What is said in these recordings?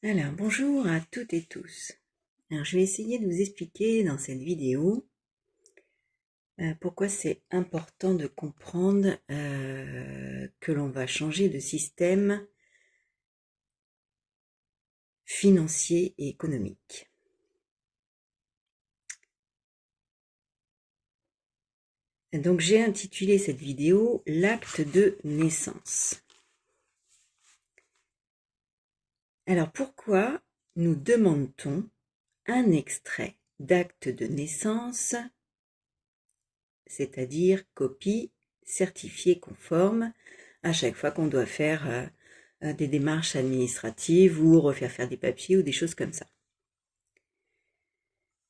Alors, bonjour à toutes et tous. Alors, je vais essayer de vous expliquer dans cette vidéo pourquoi c'est important de comprendre que l'on va changer de système financier et économique. Donc, j'ai intitulé cette vidéo « L'acte de naissance ». Alors, pourquoi nous demande-t-on un extrait d'acte de naissance, c'est-à-dire copie certifiée conforme, à chaque fois qu'on doit faire des démarches administratives ou refaire faire des papiers ou des choses comme ça?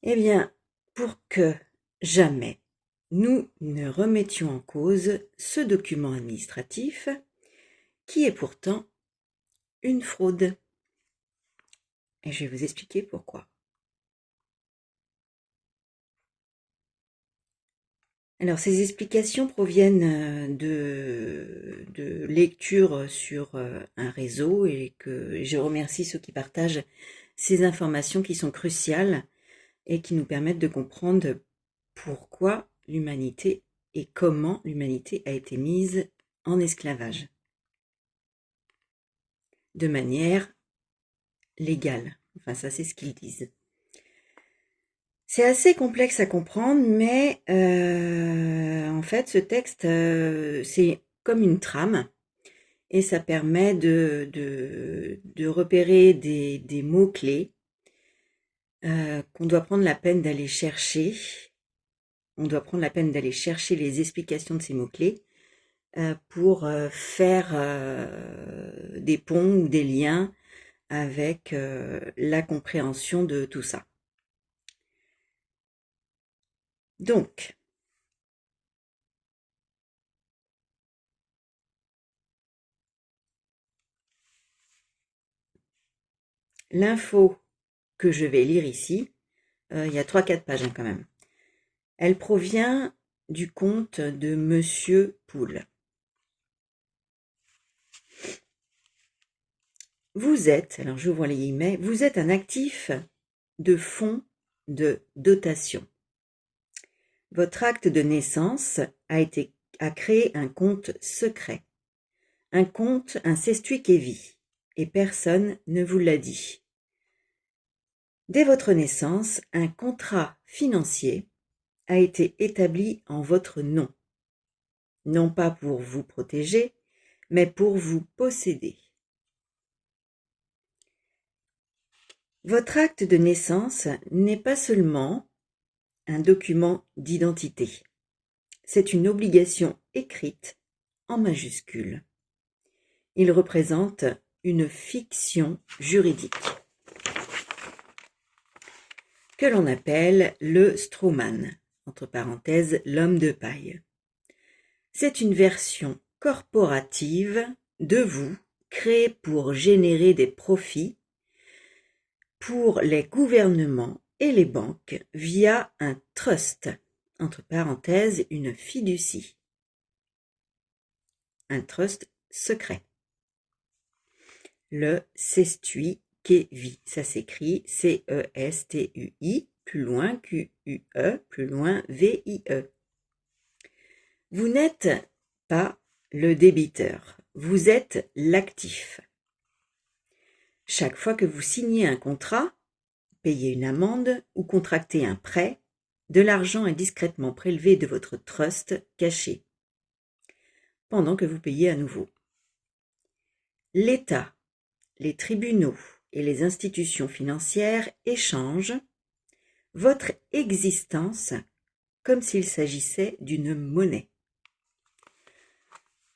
Eh bien, pour que jamais nous ne remettions en cause ce document administratif qui est pourtant une fraude. Et je vais vous expliquer pourquoi. Alors, ces explications proviennent de lectures sur un réseau et que je remercie ceux qui partagent ces informations qui sont cruciales et qui nous permettent de comprendre pourquoi l'humanité et comment l'humanité a été mise en esclavage de manière légale. Enfin, ça, c'est ce qu'ils disent. C'est assez complexe à comprendre, mais en fait, ce texte, c'est comme une trame et ça permet de repérer des mots-clés qu'on doit prendre la peine d'aller chercher. On doit prendre la peine d'aller chercher les explications de ces mots-clés pour faire des ponts ou des liens avec la compréhension de tout ça. Donc, l'info que je vais lire ici, il y a 3-4 pages quand même. Elle provient du compte de Monsieur Poul. Vous êtes, alors j'ouvre les guillemets, vous êtes un actif de fonds de dotation. Votre acte de naissance a créé un compte secret, un compte incestuikevi, et personne ne vous l'a dit. Dès votre naissance, un contrat financier a été établi en votre nom, non pas pour vous protéger, mais pour vous posséder. Votre acte de naissance n'est pas seulement un document d'identité, c'est une obligation écrite en majuscules. Il représente une fiction juridique que l'on appelle le strawman, entre parenthèses l'homme de paille. C'est une version corporative de vous créée pour générer des profits pour les gouvernements et les banques via un trust, entre parenthèses une fiducie, un trust secret. Le cestuikevi, ça s'écrit C-E-S-T-U-I, plus loin Q-U-E, plus loin V-I-E. Vous n'êtes pas le débiteur, vous êtes l'actif. Chaque fois que vous signez un contrat, payez une amende ou contractez un prêt, de l'argent est discrètement prélevé de votre trust caché, pendant que vous payez à nouveau. L'État, les tribunaux et les institutions financières échangent votre existence comme s'il s'agissait d'une monnaie.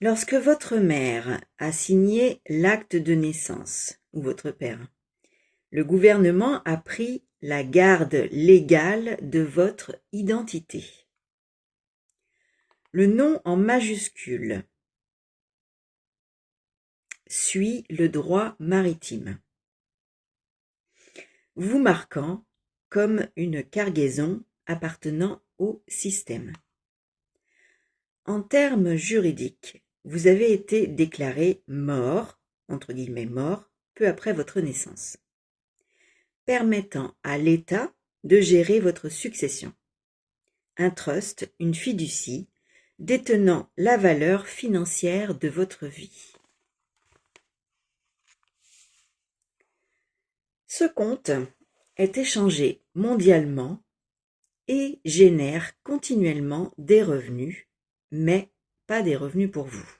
Lorsque votre mère a signé l'acte de naissance, ou votre père, le gouvernement a pris la garde légale de votre identité. Le nom en majuscule suit le droit maritime, vous marquant comme une cargaison appartenant au système. En termes juridiques, vous avez été déclaré mort, entre guillemets mort, peu après votre naissance. permettant à l'État de gérer votre succession. Un trust, une fiducie, détenant la valeur financière de votre vie. Ce compte est échangé mondialement et génère continuellement des revenus, mais pas des revenus pour vous.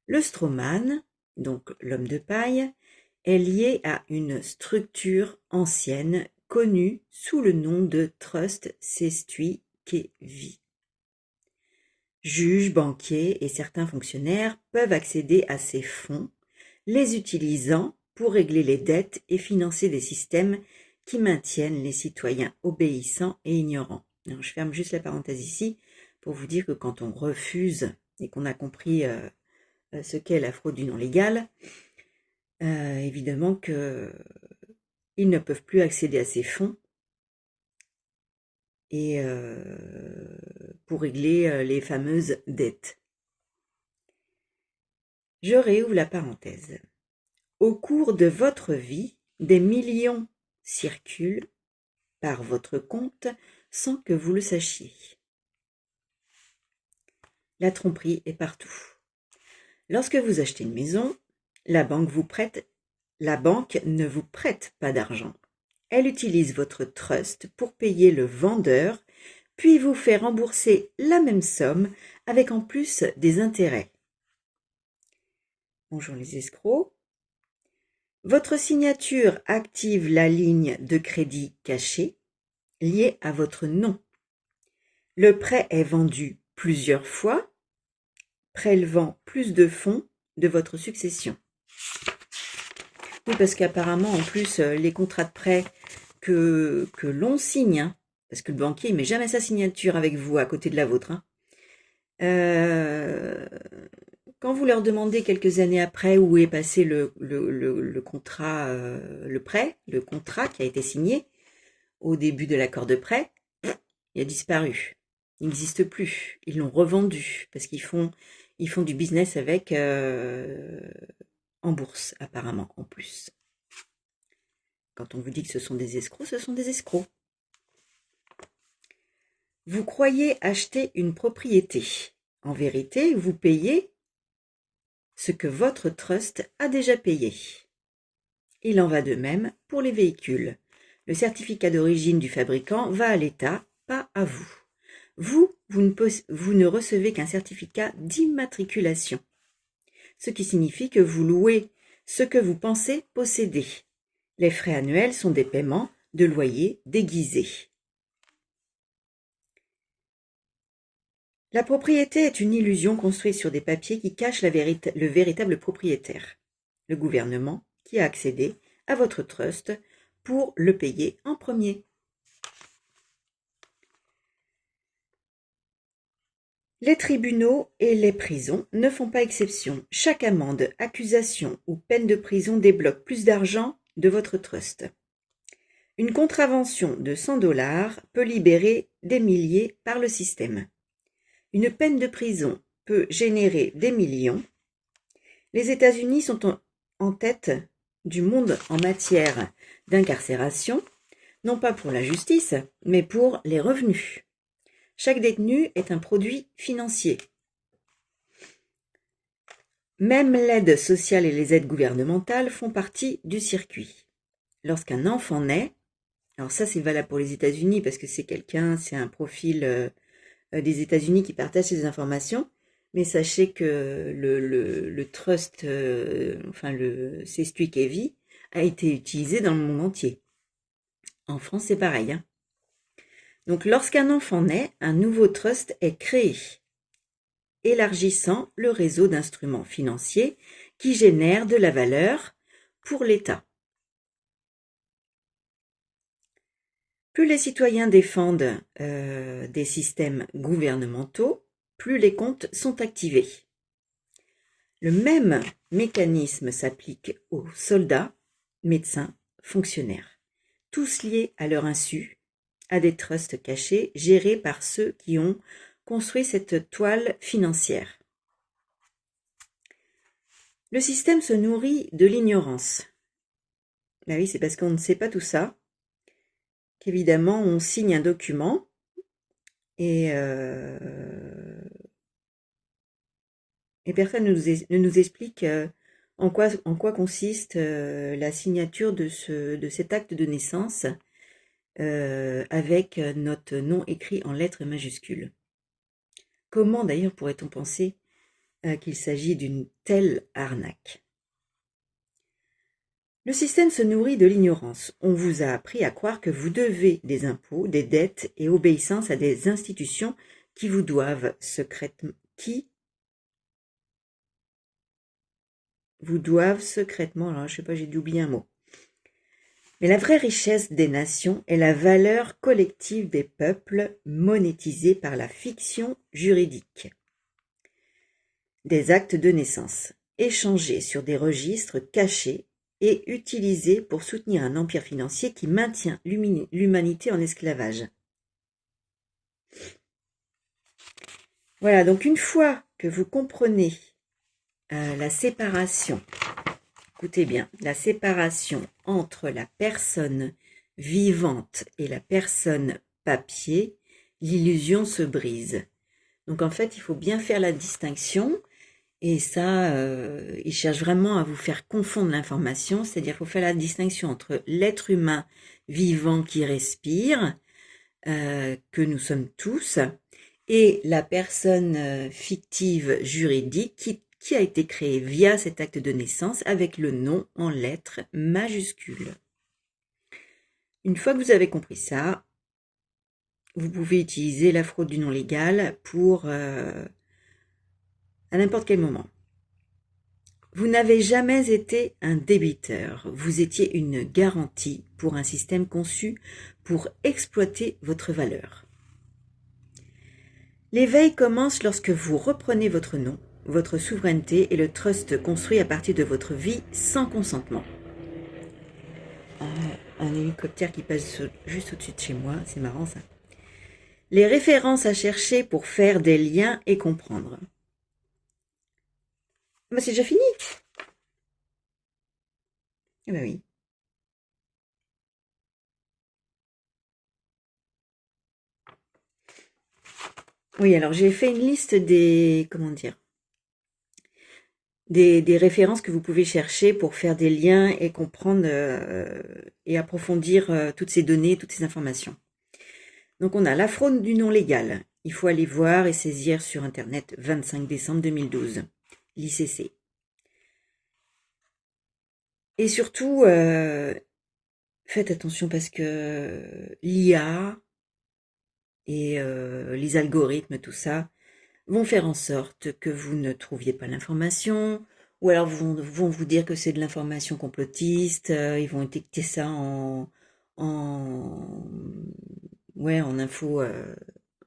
Le strawman, donc l'homme de paille, est lié à une structure ancienne connue sous le nom de Trust Sestui Kevi. Juges, banquiers et certains fonctionnaires peuvent accéder à ces fonds, les utilisant pour régler les dettes et financer des systèmes qui maintiennent les citoyens obéissants et ignorants. Alors, je ferme juste la parenthèse ici pour vous dire que quand on refuse et qu'on a compris ce qu'est la fraude du non légal, évidemment qu'ils ne peuvent plus accéder à ces fonds et pour régler les fameuses dettes. Je réouvre la parenthèse. Au cours de votre vie, des millions circulent par votre compte sans que vous le sachiez. La tromperie est partout. Lorsque vous achetez une maison, la banque ne vous prête pas d'argent. Elle utilise votre trust pour payer le vendeur, puis vous fait rembourser la même somme avec en plus des intérêts. Bonjour les escrocs. Votre signature active la ligne de crédit cachée liée à votre nom. Le prêt est vendu plusieurs fois, prélevant plus de fonds de votre succession. Oui, parce qu'apparemment, en plus, les contrats de prêt que l'on signe, parce que le banquier ne met jamais sa signature avec vous à côté de la vôtre, quand vous leur demandez quelques années après où est passé le contrat, le contrat qui a été signé au début de l'accord de prêt, il a disparu. Il n'existe plus. Ils l'ont revendu parce qu'ils font du business avec en bourse apparemment en plus. Quand on vous dit que ce sont des escrocs, ce sont des escrocs. Vous croyez acheter une propriété. En vérité, vous payez ce que votre trust a déjà payé. Il en va de même pour les véhicules. Le certificat d'origine du fabricant va à l'État, pas à vous. Vous ne recevez qu'un certificat d'immatriculation, ce qui signifie que vous louez ce que vous pensez posséder. Les frais annuels sont des paiements de loyer déguisés. La propriété est une illusion construite sur des papiers qui cachent le véritable propriétaire, le gouvernement qui a accédé à votre trust pour le payer en premier. Les tribunaux et les prisons ne font pas exception. Chaque amende, accusation ou peine de prison débloque plus d'argent de votre trust. Une contravention de 100$ peut libérer des milliers par le système. Une peine de prison peut générer des millions. Les États-Unis sont en tête du monde en matière d'incarcération, non pas pour la justice, mais pour les revenus. Chaque détenu est un produit financier. Même l'aide sociale et les aides gouvernementales font partie du circuit. Lorsqu'un enfant naît, alors ça c'est valable pour les États-Unis parce que c'est un profil des États-Unis qui partagent ces informations, mais sachez que le trust, le Sestui Kevi a été utilisé dans le monde entier. En France, c'est pareil. Donc, lorsqu'un enfant naît, un nouveau trust est créé, élargissant le réseau d'instruments financiers qui génèrent de la valeur pour l'État. Plus les citoyens défendent des systèmes gouvernementaux, plus les comptes sont activés. Le même mécanisme s'applique aux soldats, médecins, fonctionnaires, tous liés à leur insu à des trusts cachés gérés par ceux qui ont construit cette toile financière. Le système se nourrit de l'ignorance. Bah oui, c'est parce qu'on ne sait pas tout ça qu'évidemment on signe un document et, et personne ne nous explique en quoi consiste la signature de cet acte de naissance avec notre nom écrit en lettres majuscules. Comment d'ailleurs pourrait-on penser qu'il s'agit d'une telle arnaque? Le système se nourrit de l'ignorance. On vous a appris à croire que vous devez des impôts, des dettes et obéissance à des institutions qui vous doivent secrètement, alors je sais pas, j'ai dû oublier un mot. Mais la vraie richesse des nations est la valeur collective des peuples monétisée par la fiction juridique. Des actes de naissance, échangés sur des registres cachés et utilisés pour soutenir un empire financier qui maintient l'humanité en esclavage. Voilà, donc une fois que vous comprenez la séparation, écoutez bien, la séparation entre la personne vivante et la personne papier, l'illusion se brise. Donc en fait, il faut bien faire la distinction. Et ça, il cherche vraiment à vous faire confondre l'information, c'est-à-dire qu'il faut faire la distinction entre l'être humain vivant qui respire, que nous sommes tous, et la personne fictive juridique qui a été créée via cet acte de naissance avec le nom en lettres majuscules. Une fois que vous avez compris ça, vous pouvez utiliser la fraude du nom légal pour à n'importe quel moment. Vous n'avez jamais été un débiteur, vous étiez une garantie pour un système conçu pour exploiter votre valeur. L'éveil commence lorsque vous reprenez votre nom, votre souveraineté et le trust construit à partir de votre vie sans consentement. Un hélicoptère qui passe juste au-dessus de chez moi, c'est marrant ça. Les références à chercher pour faire des liens et comprendre. Bah, c'est déjà fini. Eh ben oui. Oui, alors j'ai fait une liste des, comment dire, des références que vous pouvez chercher pour faire des liens et comprendre et approfondir toutes ces données, toutes ces informations. Donc on a la fraude du nom légal. Il faut aller voir et saisir sur Internet 25 décembre 2012, l'ICC. Et surtout, faites attention parce que l'IA et les algorithmes, tout ça, vont faire en sorte que vous ne trouviez pas l'information, ou alors vont vous dire que c'est de l'information complotiste, ils vont étiqueter ça en, ouais, en info,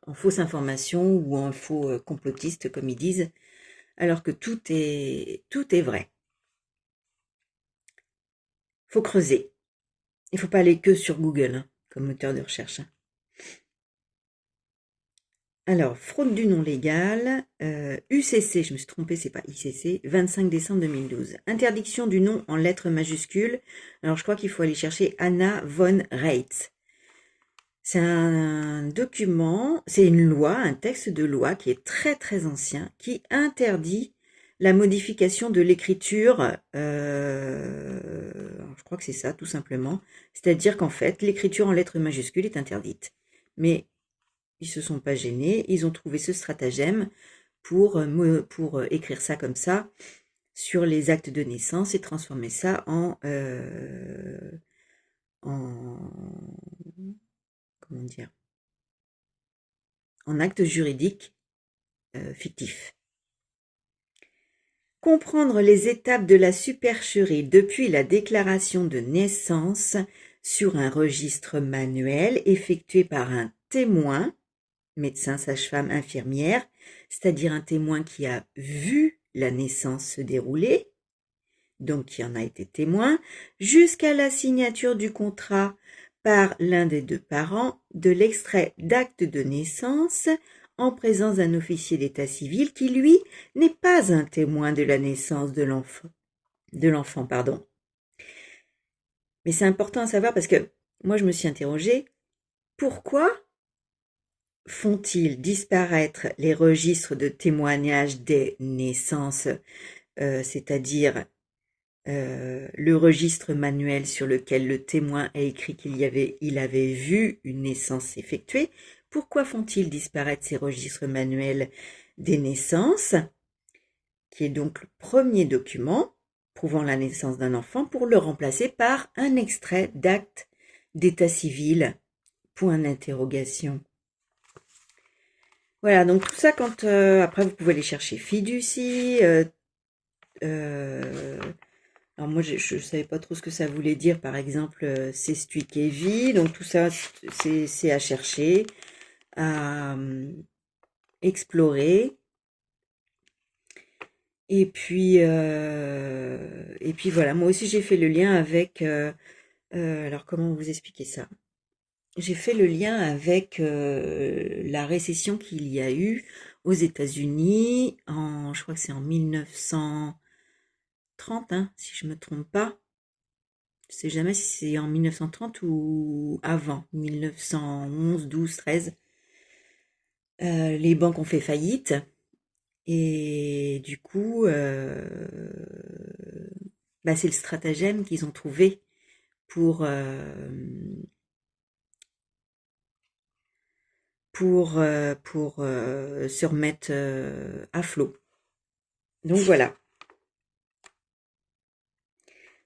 en fausse information ou en faux complotiste, comme ils disent, alors que tout est vrai. Faut creuser. Il faut pas aller que sur Google, hein, comme moteur de recherche. Hein. Alors, fraude du nom légal, UCC, je me suis trompée, c'est pas ICC, 25 décembre 2012. Interdiction du nom en lettres majuscules. Alors, je crois qu'il faut aller chercher Anna von Reitz. C'est un document, c'est une loi, un texte de loi qui est très très ancien, qui interdit la modification de l'écriture, je crois que c'est ça tout simplement, c'est-à-dire qu'en fait l'écriture en lettres majuscules est interdite. Mais ils se sont pas gênés, ils ont trouvé ce stratagème pour écrire ça comme ça sur les actes de naissance et transformer ça en comment dire, en acte juridique fictif. Comprendre les étapes de la supercherie depuis la déclaration de naissance sur un registre manuel effectué par un témoin, médecin, sage-femme, infirmière, c'est-à-dire un témoin qui a vu la naissance se dérouler, donc qui en a été témoin, jusqu'à la signature du contrat par l'un des deux parents de l'extrait d'acte de naissance en présence d'un officier d'état civil qui, lui, n'est pas un témoin de la naissance de l'enfant. Mais c'est important à savoir parce que moi, je me suis interrogée, pourquoi font-ils disparaître les registres de témoignages des naissances, c'est-à-dire le registre manuel sur lequel le témoin a écrit il avait vu une naissance effectuée? Pourquoi font-ils disparaître ces registres manuels des naissances, qui est donc le premier document prouvant la naissance d'un enfant, pour le remplacer par un extrait d'acte d'état civil? Point d'interrogation. Voilà, donc tout ça, quand après vous pouvez aller chercher fiducie. Alors moi je savais pas trop ce que ça voulait dire, par exemple Sestuikevi, donc tout ça c'est à chercher, à explorer. Et puis voilà, moi aussi j'ai fait le lien avec alors comment vous expliquer ça? J'ai fait le lien avec la récession qu'il y a eu aux États-Unis je crois que c'est en 1930, hein, si je me trompe pas. Je sais jamais si c'est en 1930 ou avant, 1911, 12, 13. Les banques ont fait faillite et du coup, bah, c'est le stratagème qu'ils ont trouvé pour se remettre à flot. Donc voilà.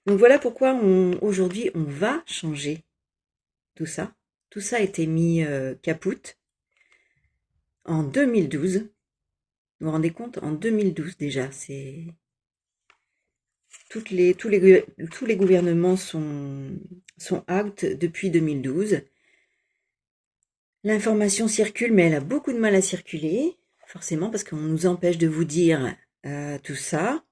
Donc voilà pourquoi aujourd'hui on va changer tout ça. Tout ça a été mis capoute en 2012. Vous vous rendez compte? En 2012 déjà, c'est tous les gouvernements sont out depuis 2012. L'information circule, mais elle a beaucoup de mal à circuler, forcément, parce qu'on nous empêche de vous dire tout ça.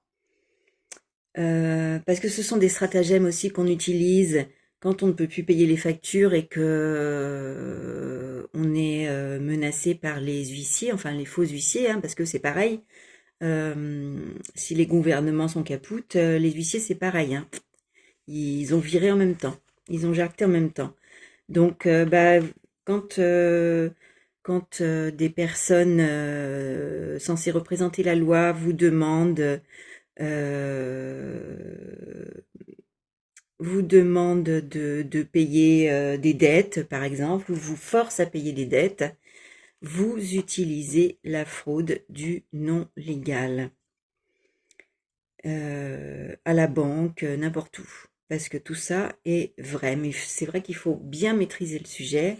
Parce que ce sont des stratagèmes aussi qu'on utilise quand on ne peut plus payer les factures et que on est menacé par les huissiers, enfin les faux huissiers, hein, parce que c'est pareil. Si les gouvernements sont capoutes, les huissiers c'est pareil, hein. Ils ont viré en même temps, ils ont jacté en même temps. Donc, bah, quand des personnes censées représenter la loi vous demandent de payer des dettes, par exemple, ou vous force à payer des dettes, vous utilisez la fraude du non légal à la banque, n'importe où. Parce que tout ça est vrai. Mais c'est vrai qu'il faut bien maîtriser le sujet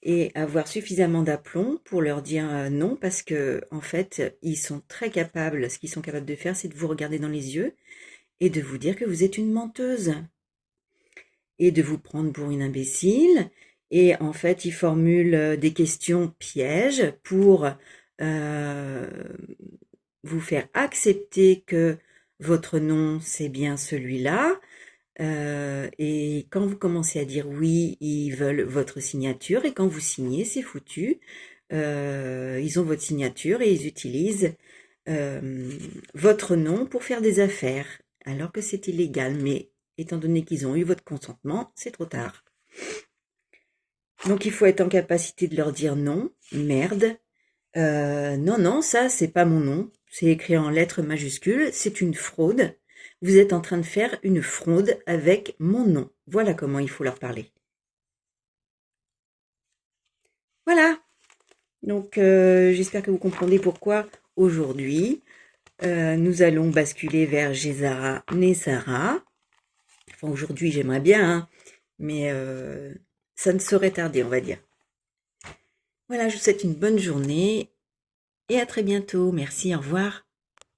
et avoir suffisamment d'aplomb pour leur dire non, parce que en fait, ils sont très capables, ce qu'ils sont capables de faire, c'est de vous regarder dans les yeux et de vous dire que vous êtes une menteuse et de vous prendre pour une imbécile. Et en fait, ils formulent des questions pièges pour vous faire accepter que votre nom, c'est bien celui-là. Et quand vous commencez à dire oui, ils veulent votre signature. Et quand vous signez, c'est foutu. Ils ont votre signature et ils utilisent votre nom pour faire des affaires, alors que c'est illégal. Mais étant donné qu'ils ont eu votre consentement, c'est trop tard. Donc il faut être en capacité de leur dire non, merde. Non, non, ça c'est pas mon nom. C'est écrit en lettres majuscules, c'est une fraude. Vous êtes en train de faire une fraude avec mon nom. Voilà comment il faut leur parler. Voilà. Donc j'espère que vous comprenez pourquoi aujourd'hui nous allons basculer vers Gézara Nessara. Enfin aujourd'hui j'aimerais bien, hein, mais ça ne saurait tarder, on va dire. Voilà, je vous souhaite une bonne journée et à très bientôt. Merci, au revoir.